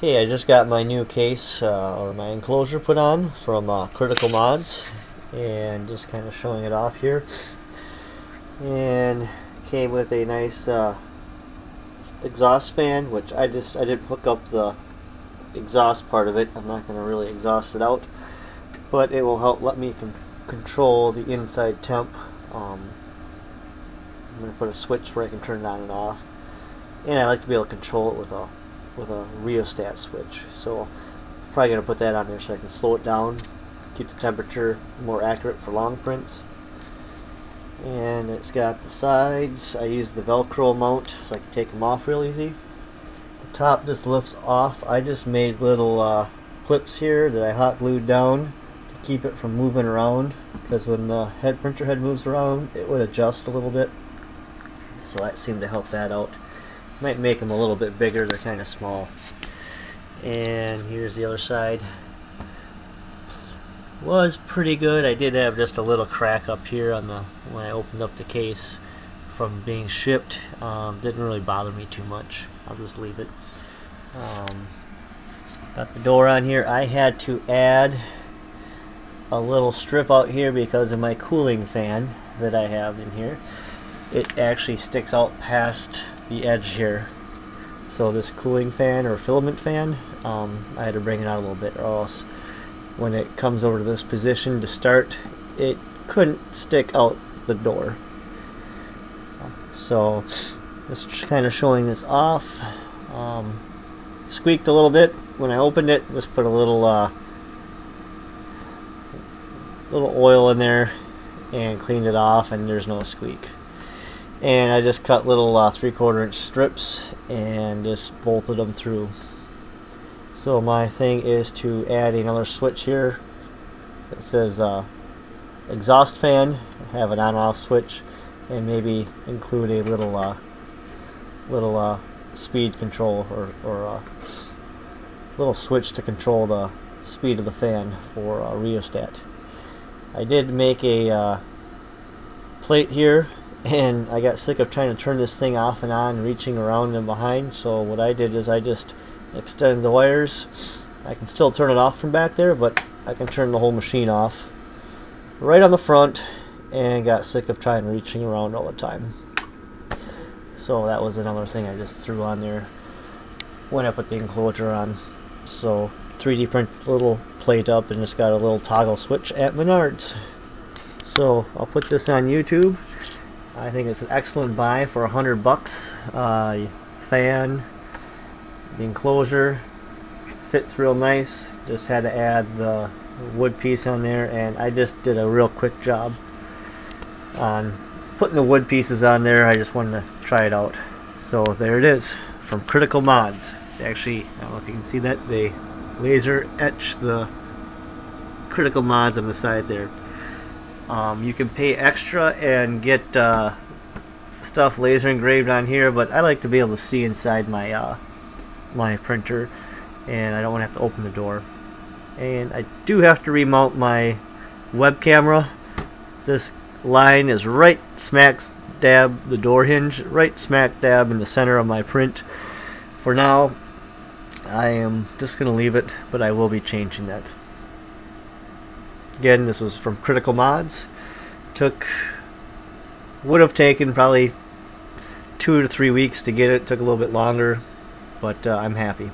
Okay, I just got my new case or my enclosure put on from Critical Mods, and just kind of showing it off here. And came with a nice exhaust fan, which I didn't hook up the exhaust part of it. I'm not going to really exhaust it out, but it will help let me control the inside temp. I'm going to put a switch where I can turn it on and off, and I like to be able to control it with a rheostat switch. So I'm probably going to put that on there so I can slow it down, keep the temperature more accurate for long prints. And it's got the sides. I use the Velcro mount so I can take them off real easy. The top just lifts off. I just made little clips here that I hot glued down to keep it from moving around, because when the printer head moves around it would adjust a little bit. So that seemed to help that out. Might make them a little bit bigger, they're kind of small. And here's the other side. Was pretty good. I did have just a little crack up here on the when I opened up the case from being shipped. Didn't really bother me too much. I'll just leave it. Got the door on here. I had to add a little strip out here because of my cooling fan that I have in here. It actually sticks out past the edge here. So this cooling fan or filament fan, I had to bring it out a little bit, or else when it comes over to this position to start, it couldn't stick out the door. So just kind of showing this off. Squeaked a little bit when I opened it. Just put a little oil in there and cleaned it off, and there's no squeak. And I just cut little 3/4 inch strips and just bolted them through. So my thing is to add another switch here that says exhaust fan, have an on-off switch, and maybe include a little speed control or little switch to control the speed of the fan for a rheostat. I did make a plate here, and I got sick of trying to turn this thing off and on, reaching around and behind. So what I did is I just extended the wires. I can still turn it off from back there, but I can turn the whole machine off right on the front, and got sick of trying reaching around all the time. So that was another thing I just threw on there when I put the enclosure on. So 3D print the little plate up and just got a little toggle switch at Menards. So I'll put this on YouTube. I think it's an excellent buy for $100. Fan, the enclosure fits real nice. Just had to add the wood piece on there, and I just did a real quick job on putting the wood pieces on there. I just wanted to try it out. So there it is from Critical Mods. Actually, I don't know if you can see that, they laser etch the Critical Mods on the side there. You can pay extra and get stuff laser engraved on here, but I like to be able to see inside my my printer, and I don't want to have to open the door. And I do have to remount my web camera. This line is right smack dab the door hinge, right smack dab in the center of my print. For now, I am just going to leave it, but I will be changing that. Again, this was from Critical Mods. Would have taken probably 2 to 3 weeks to get it. Took a little bit longer, but I'm happy.